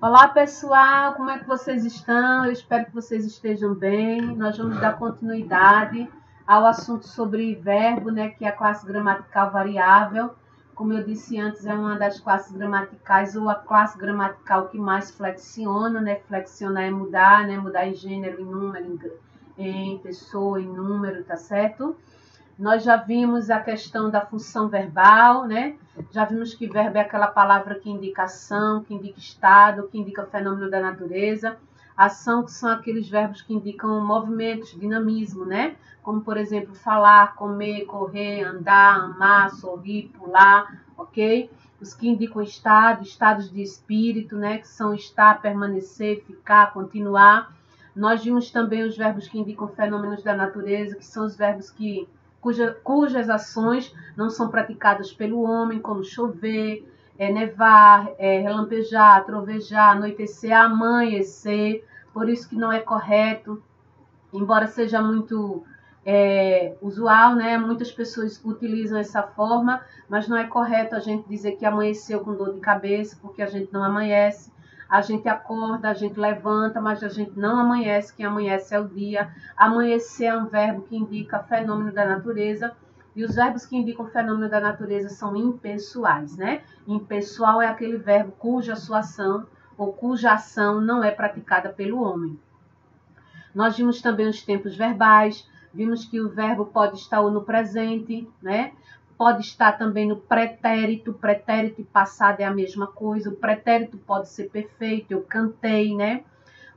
Olá, pessoal, como é que vocês estão? Eu espero que vocês estejam bem. Nós vamos dar continuidade ao assunto sobre verbo, né, que é a classe gramatical variável. Como eu disse antes, é uma das classes gramaticais ou a classe gramatical que mais flexiona, né? Flexionar é mudar, né? Mudar em gênero, em número, em pessoa, em número, tá certo? Nós já vimos a questão da função verbal, né? Já vimos que verbo é aquela palavra que indica ação, que indica estado, que indica fenômeno da natureza. Ação, que são aqueles verbos que indicam movimentos, dinamismo, né? Como, por exemplo, falar, comer, correr, andar, amar, sorrir, pular, ok? Os que indicam estado, estados de espírito, né? Que são estar, permanecer, ficar, continuar. Nós vimos também os verbos que indicam fenômenos da natureza, que são os verbos cujas ações não são praticadas pelo homem, como chover, nevar, relampejar, trovejar, anoitecer, amanhecer. Por isso que não é correto, embora seja muito usual, né? Muitas pessoas utilizam essa forma, mas não é correto a gente dizer que amanheceu com dor de cabeça, porque a gente não amanhece. A gente acorda, a gente levanta, mas a gente não amanhece. Quem amanhece é o dia. Amanhecer é um verbo que indica fenômeno da natureza. E os verbos que indicam fenômeno da natureza são impessoais, né? Impessoal é aquele verbo cuja sua ação ou cuja ação não é praticada pelo homem. Nós vimos também os tempos verbais. Vimos que o verbo pode estar ou no presente, né? Pode estar também no pretérito. Pretérito e passado é a mesma coisa. O pretérito pode ser perfeito, eu cantei, né?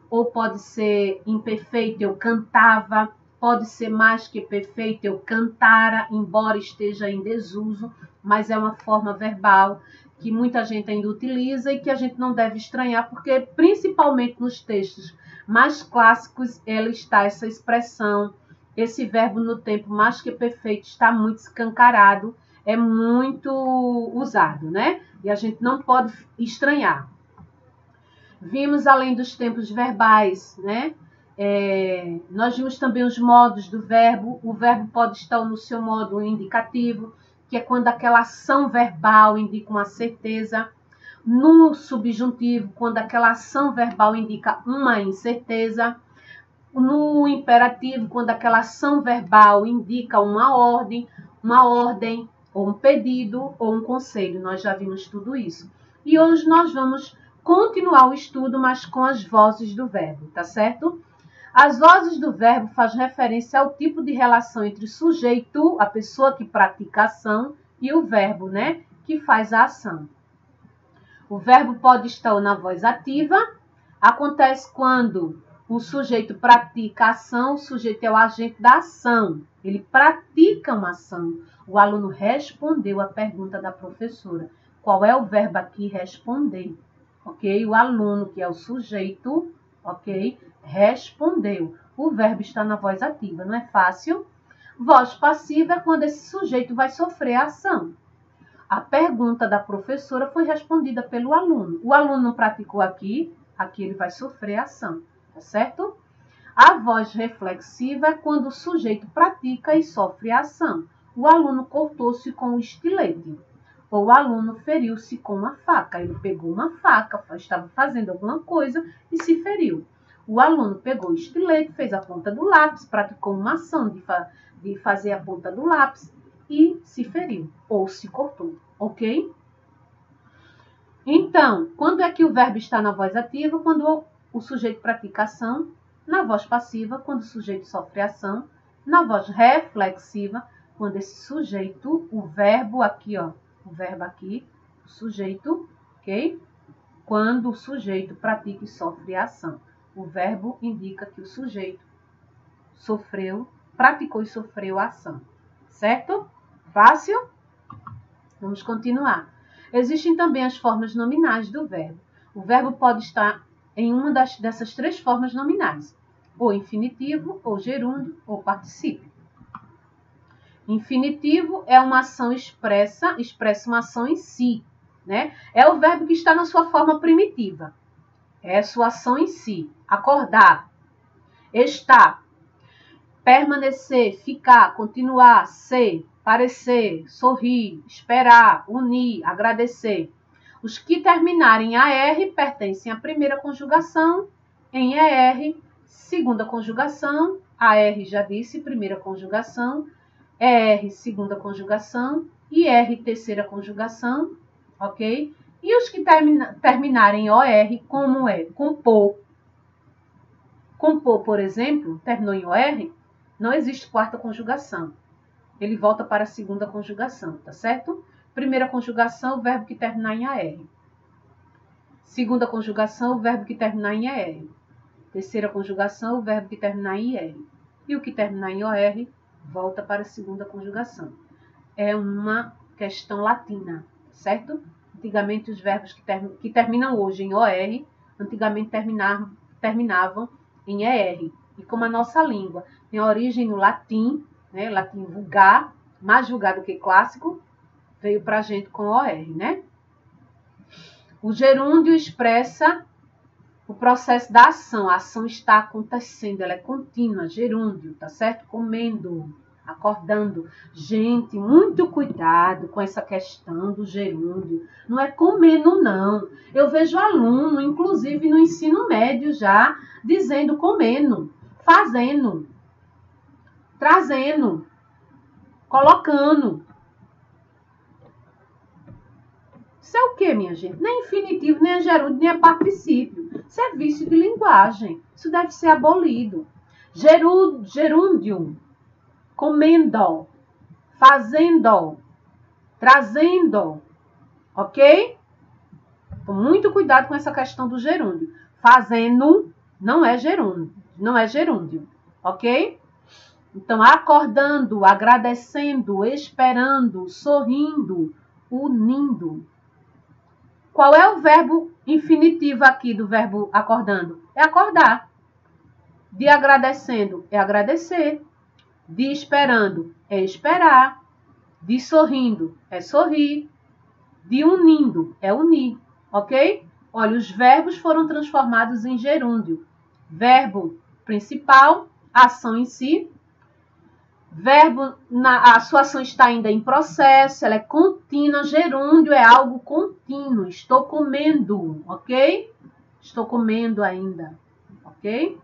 Ou pode ser imperfeito, eu cantava. Pode ser mais que perfeito, eu cantara, embora esteja em desuso, mas é uma forma verbal que muita gente ainda utiliza e que a gente não deve estranhar, porque principalmente nos textos mais clássicos ela está essa expressão. Esse verbo no tempo mais que perfeito está muito escancarado, é muito usado, né? E a gente não pode estranhar. Vimos além dos tempos verbais, né? Nós vimos também os modos do verbo. O verbo pode estar no seu modo indicativo, que é quando aquela ação verbal indica uma certeza. No subjuntivo, quando aquela ação verbal indica uma incerteza. No imperativo, quando aquela ação verbal indica uma ordem, ou um pedido, ou um conselho. Nós já vimos tudo isso. E hoje nós vamos continuar o estudo, mas com as vozes do verbo, tá certo? As vozes do verbo fazem referência ao tipo de relação entre o sujeito, a pessoa que pratica a ação, e o verbo, né, que faz a ação. O verbo pode estar na voz ativa, acontece quando o sujeito pratica a ação, o sujeito é o agente da ação, ele pratica uma ação. O aluno respondeu a pergunta da professora. Qual é o verbo aqui? Responder. Ok? O aluno, que é o sujeito, ok? Respondeu. O verbo está na voz ativa, não é fácil? Voz passiva é quando esse sujeito vai sofrer a ação. A pergunta da professora foi respondida pelo aluno. O aluno não praticou aqui ele vai sofrer a ação, tá certo? A voz reflexiva é quando o sujeito pratica e sofre a ação. O aluno cortou-se com o estilete. Ou o aluno feriu-se com uma faca. Ele pegou uma faca, estava fazendo alguma coisa e se feriu. O aluno pegou o estilete, fez a ponta do lápis, praticou uma ação de fazer a ponta do lápis e se feriu ou se cortou, ok? Então, quando é que o verbo está na voz ativa? Quando o sujeito pratica ação. Na voz passiva, quando o sujeito sofre ação. Na voz reflexiva, quando esse sujeito, o verbo aqui, ó, o verbo aqui, o sujeito, ok? Quando o sujeito pratica e sofre a ação. O verbo indica que o sujeito praticou e sofreu a ação. Certo? Fácil? Vamos continuar. Existem também as formas nominais do verbo. O verbo pode estar em uma dessas três formas nominais, ou infinitivo, ou gerúndio, ou particípio. Infinitivo é uma ação expressa uma ação em si, né? É o verbo que está na sua forma primitiva. É a sua ação em si. Acordar, estar, permanecer, ficar, continuar, ser, parecer, sorrir, esperar, unir, agradecer. Os que terminarem em AR pertencem à primeira conjugação, em ER, segunda conjugação, AR já disse, primeira conjugação, ER, segunda conjugação, e R, terceira conjugação, ok? E os que terminarem em OR, como é compor. Compor, por exemplo, terminou em OR, não existe quarta conjugação. Ele volta para a segunda conjugação, tá certo? Primeira conjugação, o verbo que terminar em AR. Segunda conjugação, o verbo que terminar em ER. Terceira conjugação, o verbo que terminar em IR. E o que terminar em OR, volta para a segunda conjugação. É uma questão latina, certo? Antigamente, os verbos que terminam hoje em OR, antigamente terminavam em ER. E como a nossa língua tem origem no latim, né, latim vulgar, mais vulgar do que clássico, veio para a gente com OR, né? O gerúndio expressa o processo da ação. A ação está acontecendo, ela é contínua, gerúndio, tá certo? Comendo, acordando. Gente, muito cuidado com essa questão do gerúndio. Não é comendo, não. Eu vejo aluno, inclusive no ensino médio já, dizendo comendo, fazendo, trazendo, colocando. Isso é o que, minha gente? Nem infinitivo, nem é gerúndio, nem é particípio. Isso é vício de linguagem. Isso deve ser abolido. Gerúndio, comendo, fazendo, trazendo, ok? Então, muito cuidado com essa questão do gerúndio. Fazendo não é gerúndio, ok? Então, acordando, agradecendo, esperando, sorrindo, unindo. Qual é o verbo infinitivo aqui do verbo acordando? É acordar. De agradecendo é agradecer. De esperando é esperar. De sorrindo é sorrir. De unindo é unir. Ok? Olha, os verbos foram transformados em gerúndio. Verbo principal, ação em si. Verbo, a sua ação está ainda em processo, ela é contínua. Gerúndio é algo contínuo. Estou comendo, ok? Estou comendo ainda, ok?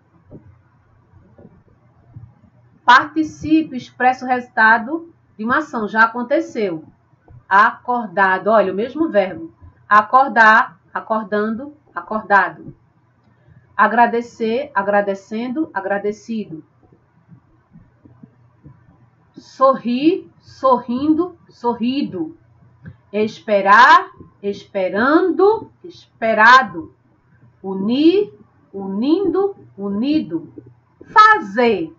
Particípio expressa o resultado de uma ação, já aconteceu. Acordado, olha, o mesmo verbo. Acordar, acordando, acordado. Agradecer, agradecendo, agradecido. Sorrir, sorrindo, sorrido. Esperar, esperando, esperado. Unir, unindo, unido. Fazer.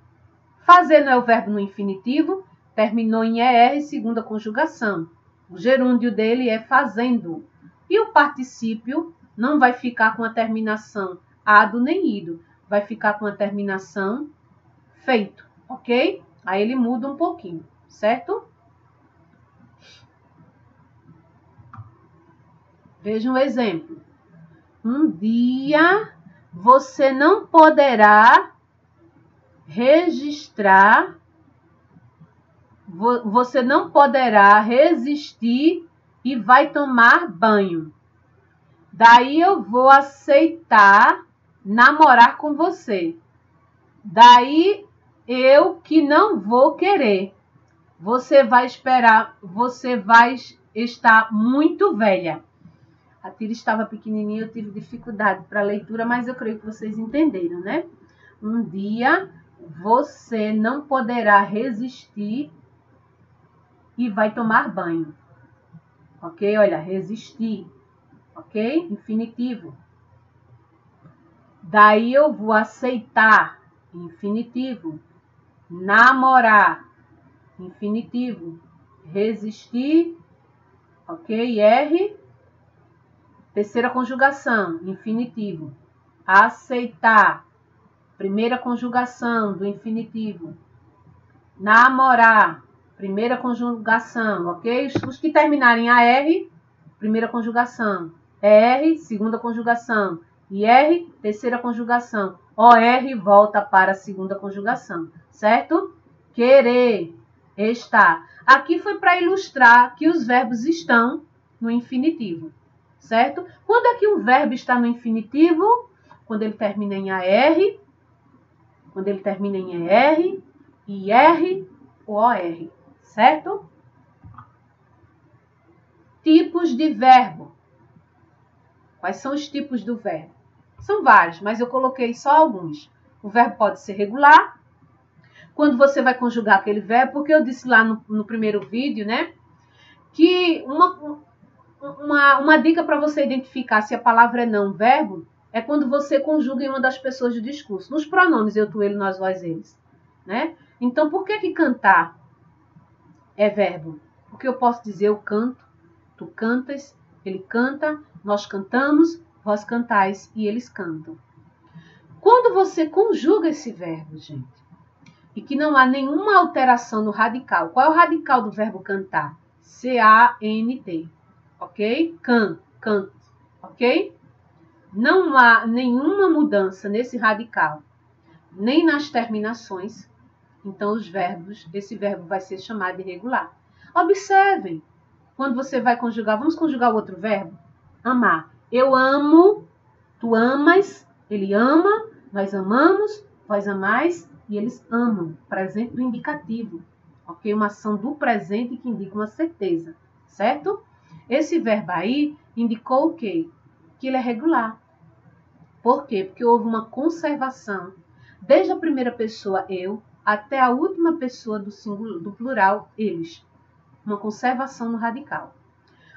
Fazer não é o verbo no infinitivo, terminou em ER, segunda conjugação. O gerúndio dele é fazendo. E o particípio não vai ficar com a terminação ado nem ido. Vai ficar com a terminação feito, ok? Aí ele muda um pouquinho, certo? Veja um exemplo. Um dia você não poderá registrar, você não poderá resistir e vai tomar banho. Daí eu vou aceitar namorar com você. Daí eu que não vou querer. Você vai esperar, você vai estar muito velha. A Tira estava pequenininha, eu tive dificuldade para a leitura, mas eu creio que vocês entenderam, né? Um dia você não poderá resistir e vai tomar banho. Ok? Olha, resistir. Ok? Infinitivo. Daí eu vou aceitar. Infinitivo. Namorar. Infinitivo. Resistir. Ok? R. Terceira conjugação. Infinitivo. Aceitar. Primeira conjugação do infinitivo. Namorar. Primeira conjugação, ok? Os que terminarem em AR, primeira conjugação. ER, segunda conjugação. IR, terceira conjugação. OR, volta para a segunda conjugação, certo? Querer, estar. Aqui foi para ilustrar que os verbos estão no infinitivo, certo? Quando é que um verbo está no infinitivo? Quando ele termina em AR, quando ele termina em ER, IR ou OR, certo? Tipos de verbo. Quais são os tipos do verbo? São vários, mas eu coloquei só alguns. O verbo pode ser regular, quando você vai conjugar aquele verbo, porque eu disse lá no primeiro vídeo, né, que uma dica para você identificar se a palavra é não verbo é quando você conjuga em uma das pessoas do discurso. Nos pronomes eu, tu, ele, nós, vós, eles, né? Então, por que cantar é verbo? Porque eu posso dizer eu canto, tu cantas, ele canta, nós cantamos, vós cantais e eles cantam. Quando você conjuga esse verbo, gente, e que não há nenhuma alteração no radical. Qual é o radical do verbo cantar? C-A-N-T, ok? Canto, ok? Não há nenhuma mudança nesse radical, nem nas terminações. Então, esse verbo vai ser chamado de irregular. Observem, quando você vai conjugar, vamos conjugar o outro verbo? Amar. Eu amo, tu amas, ele ama, nós amamos, vós amais, e eles amam. Presente do indicativo. Ok? Uma ação do presente que indica uma certeza. Certo? Esse verbo aí indicou o quê? Que ele é regular. Por quê? Porque houve uma conservação. Desde a primeira pessoa, eu, até a última pessoa do plural, eles. Uma conservação no radical.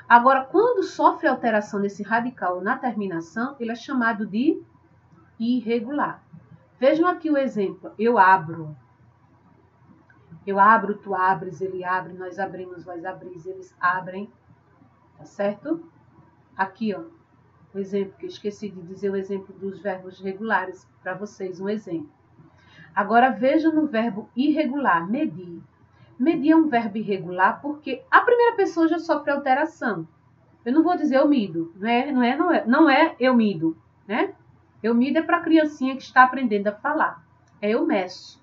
Agora, quando sofre alteração nesse radical na terminação, ele é chamado de irregular. Vejam aqui o exemplo. Eu abro. Eu abro, tu abres, ele abre, nós abrimos, vós abris, eles abrem. Tá certo? Aqui, ó, o exemplo, que eu esqueci de dizer o exemplo dos verbos regulares para vocês, um exemplo. Agora, vejam no verbo irregular, medir. Medir é um verbo irregular porque a primeira pessoa já sofre alteração. Eu não vou dizer eu mido, não é eu mido, né? Eu mido é para a criancinha que está aprendendo a falar. É eu meço.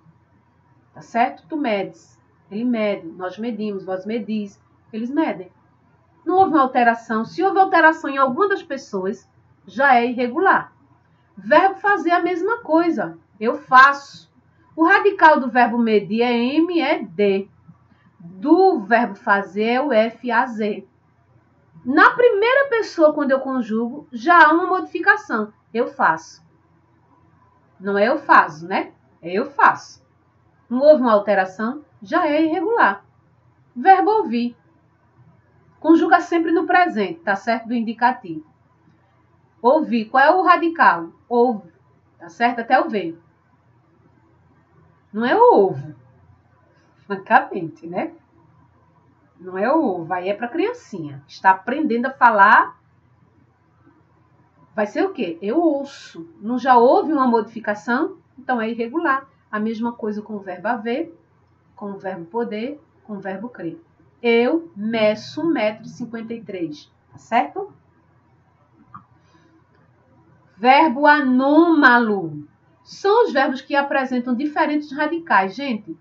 Tá certo? Tu medes. Ele mede. Nós medimos. Vós medis. Eles medem. Não houve uma alteração. Se houve alteração em alguma das pessoas, já é irregular. Verbo fazer é a mesma coisa. Eu faço. O radical do verbo medir é M-E-D. Do verbo fazer é o F-A-Z. Na primeira pessoa, quando eu conjugo, já há uma modificação. Eu faço. Não é eu faço, né? É eu faço. Não houve uma alteração, já é irregular. Verbo ouvir. Conjuga sempre no presente, tá certo? Do indicativo. Ouvir. Qual é o radical? Ouve. Tá certo? Até o ver. Não é o ovo. Francamente, né? Não é o ovo. Aí é para criancinha. Está aprendendo a falar. Vai ser o quê? Eu ouço. Não já houve uma modificação? Então é irregular. A mesma coisa com o verbo haver, com o verbo poder, com o verbo crer. Eu meço 1,53 m. Tá certo? Verbo anômalo. São os verbos que apresentam diferentes radicais. Gente,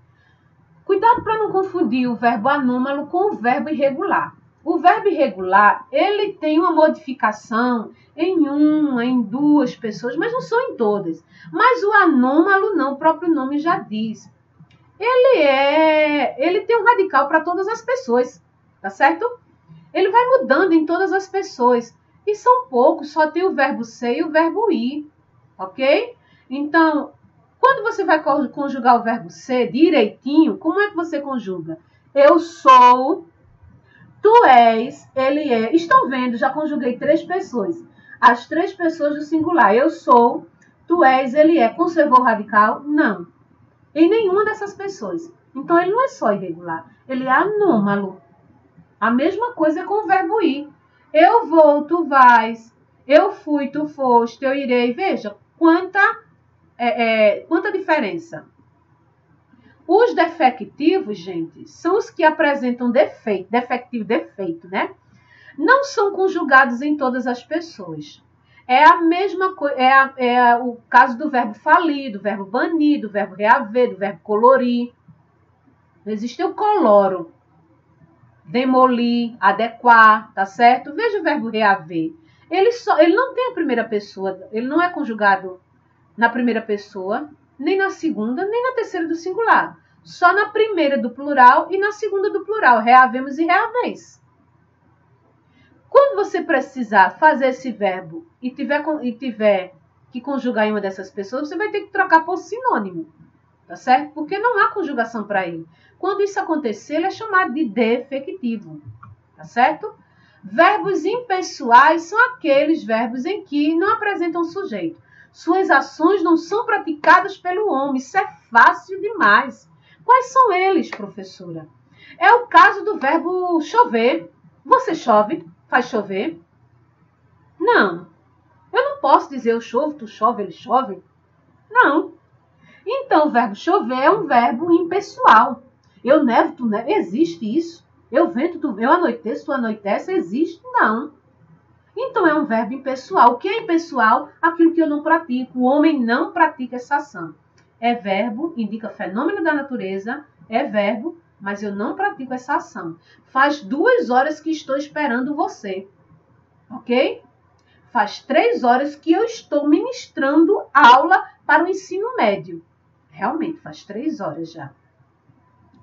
cuidado para não confundir o verbo anômalo com o verbo irregular. O verbo irregular, ele tem uma modificação em duas pessoas, mas não são em todas. Mas o anômalo não, o próprio nome já diz. Ele tem um radical para todas as pessoas, tá certo? Ele vai mudando em todas as pessoas. E são poucos, só tem o verbo ser e o verbo ir, ok? Então, quando você vai conjugar o verbo ser direitinho, como é que você conjuga? Eu sou, tu és, ele é. Estão vendo? Já conjuguei 3 pessoas. As 3 pessoas do singular. Eu sou, tu és, ele é. Conservou o radical? Não. Em nenhuma dessas pessoas. Então, ele não é só irregular. Ele é anômalo. A mesma coisa com o verbo ir. Eu vou, tu vais. Eu fui, tu foste. Eu irei. Veja, quanta diferença. Os defectivos, gente, são os que apresentam defeito. Defectivo, né? Não são conjugados em todas as pessoas. É a mesma coisa, o caso do verbo falir, do verbo banir, do verbo reaver, do verbo colorir. Não existe o coloro, demolir, adequar, tá certo? Veja o verbo reaver. Ele não tem a primeira pessoa, ele não é conjugado na primeira pessoa, nem na segunda, nem na terceira do singular. Só na primeira do plural e na segunda do plural. Reavemos e reaveis. Quando você precisar fazer esse verbo e tiver que conjugar em uma dessas pessoas, você vai ter que trocar por sinônimo. Tá certo? Porque não há conjugação para ele. Quando isso acontecer, ele é chamado de defectivo. Tá certo? Verbos impessoais são aqueles verbos em que não apresentam sujeito. Suas ações não são praticadas pelo homem. Isso é fácil demais. Quais são eles, professora? É o caso do verbo chover. Você chove? Faz chover? Não. Eu não posso dizer eu chovo, tu chove, ele chove. Não. Então, o verbo chover é um verbo impessoal. Eu nevo, tu neva. Existe isso? Eu vento, eu anoiteço, tu anoitece. Existe? Não. Então, é um verbo impessoal. O que é impessoal? Aquilo que eu não pratico. O homem não pratica essa ação. É verbo, indica fenômeno da natureza. É verbo, mas eu não pratico essa ação. Faz 2 horas que estou esperando você. Ok? Faz 3 horas que eu estou ministrando aula para o ensino médio. Realmente, faz 3 horas já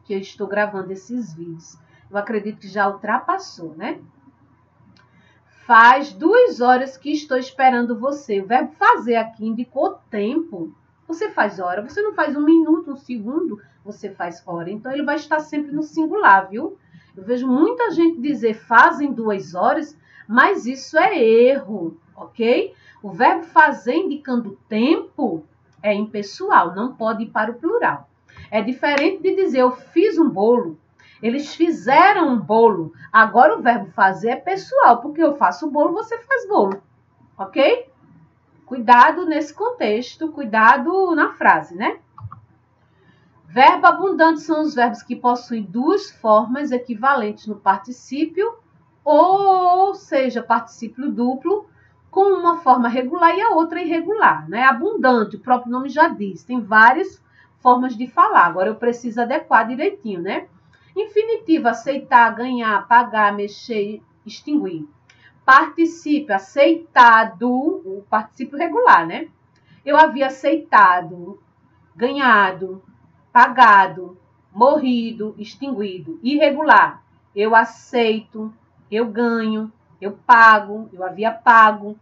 que eu estou gravando esses vídeos. Eu acredito que já ultrapassou, né? Faz 2 horas que estou esperando você. O verbo fazer aqui indicou tempo. Você faz hora, você não faz 1 minuto, 1 segundo, você faz hora. Então, ele vai estar sempre no singular, viu? Eu vejo muita gente dizer fazem 2 horas, mas isso é erro, ok? O verbo fazer indicando tempo é impessoal, não pode ir para o plural. É diferente de dizer eu fiz um bolo, eles fizeram um bolo. Agora o verbo fazer é pessoal, porque eu faço o bolo, você faz bolo, ok? Cuidado nesse contexto, cuidado na frase, né? Verbo abundante são os verbos que possuem 2 formas equivalentes no particípio, ou seja, particípio duplo, com uma forma regular e a outra irregular, né? Abundante, o próprio nome já diz, tem várias formas de falar. Agora eu preciso adequar direitinho, né? Infinitivo, aceitar, ganhar, pagar, mexer, extinguir. Particípio, aceitado, o particípio regular, né? Eu havia aceitado, ganhado, pagado, morrido, extinguido. Irregular, eu aceito, eu ganho, eu pago, eu havia pago,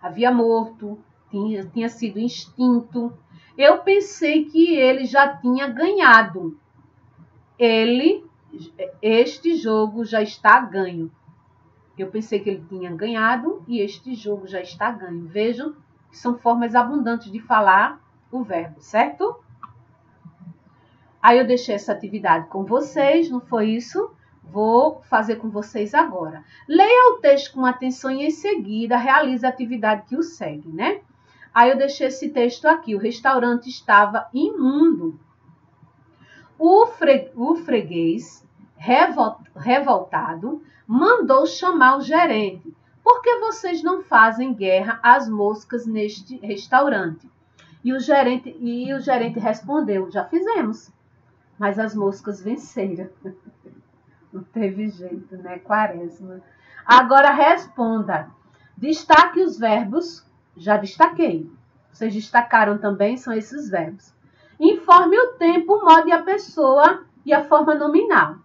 havia morto, tinha sido extinto. Eu pensei que ele já tinha ganhado. Este jogo já está ganho. Eu pensei que ele tinha ganhado e este jogo já está ganho. Vejam que são formas abundantes de falar o verbo, certo? Aí eu deixei essa atividade com vocês, não foi isso? Vou fazer com vocês agora. Leia o texto com atenção e em seguida realize a atividade que o segue, né? Aí eu deixei esse texto aqui. O restaurante estava imundo. O freguês, revoltado, mandou chamar o gerente. Por que vocês não fazem guerra às moscas neste restaurante? E o gerente respondeu, já fizemos, mas as moscas venceram. Não teve jeito, né? Quaresma. Agora responda. Destaque os verbos. Já destaquei. Vocês destacaram também, são esses verbos. Informe o tempo, o modo e a pessoa e a forma nominal.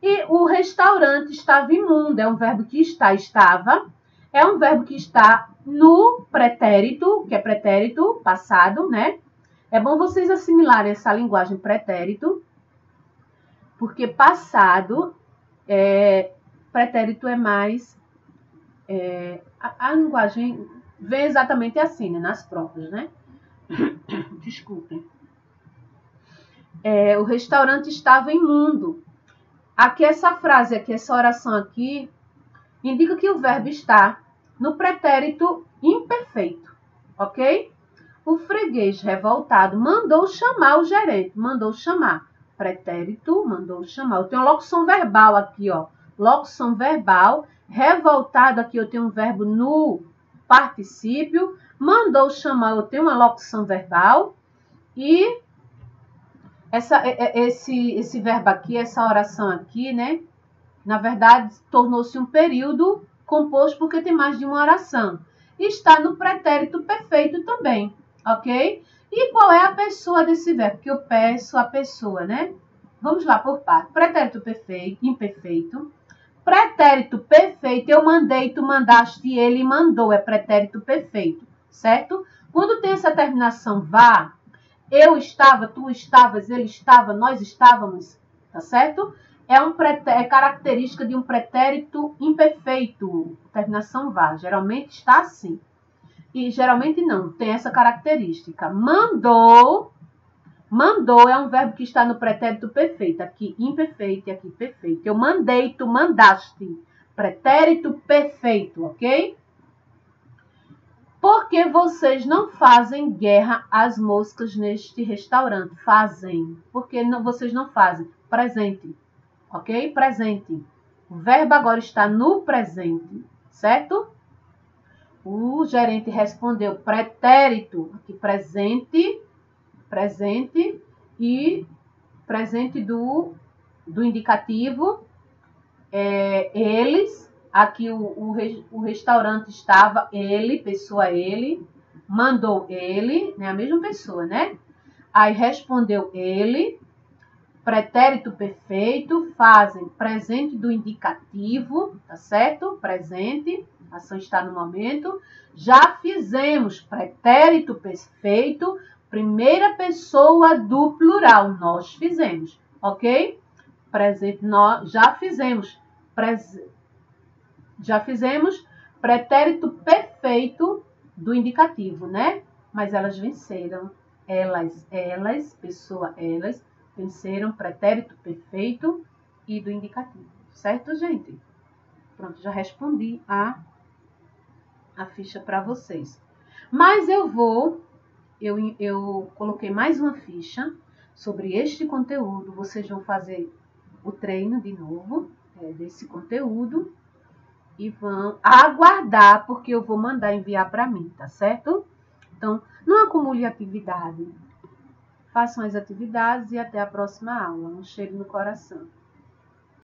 E o restaurante estava imundo. É um verbo que estava. É um verbo que está no pretérito, que é pretérito passado, né? É bom vocês assimilarem essa linguagem pretérito, porque passado, pretérito é mais... a linguagem vem exatamente assim, né? Nas provas, né? Desculpem. O restaurante estava imundo. Aqui essa frase, aqui essa oração aqui, indica que o verbo está no pretérito imperfeito, ok? O freguês revoltado mandou chamar o gerente, mandou chamar. Pretérito, mandou chamar. Eu tenho locução verbal aqui, ó. Locução verbal. Revoltado, aqui eu tenho um verbo no particípio. Mandou chamar, eu tenho uma locução verbal. E esse verbo aqui, essa oração aqui, né? Na verdade, tornou-se um período composto porque tem mais de uma oração. Está no pretérito perfeito também, ok? E qual é a pessoa desse verbo? Que eu peço a pessoa, né? Vamos lá por parte. Pretérito perfeito, imperfeito. Pretérito perfeito, eu mandei, tu mandaste, ele mandou. É pretérito perfeito, certo? Quando tem essa terminação vá, eu estava, tu estavas, ele estava, nós estávamos, tá certo? É característica de um pretérito imperfeito, terminação vá. Geralmente está assim. E geralmente não, tem essa característica. Mandou é um verbo que está no pretérito perfeito. Aqui imperfeito e aqui perfeito. Eu mandei, tu mandaste. Pretérito perfeito, ok? Por que vocês não fazem guerra às moscas neste restaurante? Fazem. Por que vocês não fazem? Presente. Ok? Presente. O verbo agora está no presente, certo? O gerente respondeu pretérito. Aqui presente e presente do indicativo. Eles. Aqui o restaurante estava, ele, pessoa ele, mandou ele, né? A mesma pessoa, né? Aí respondeu ele, pretérito perfeito, fazem presente do indicativo, tá certo? Presente, a ação está no momento. Já fizemos pretérito perfeito, primeira pessoa do plural, nós fizemos, ok? Presente, nós já fizemos. Já fizemos pretérito perfeito do indicativo, né? Mas elas venceram. Elas, pessoa, elas, venceram pretérito perfeito e do indicativo. Certo, gente? Pronto, já respondi a ficha para vocês. Mas eu coloquei mais uma ficha sobre este conteúdo. Vocês vão fazer o treino de novo desse conteúdo. E vão aguardar, porque eu vou mandar enviar para mim, tá certo? Então, não acumule atividade. Façam as atividades e até a próxima aula. Um cheiro no coração.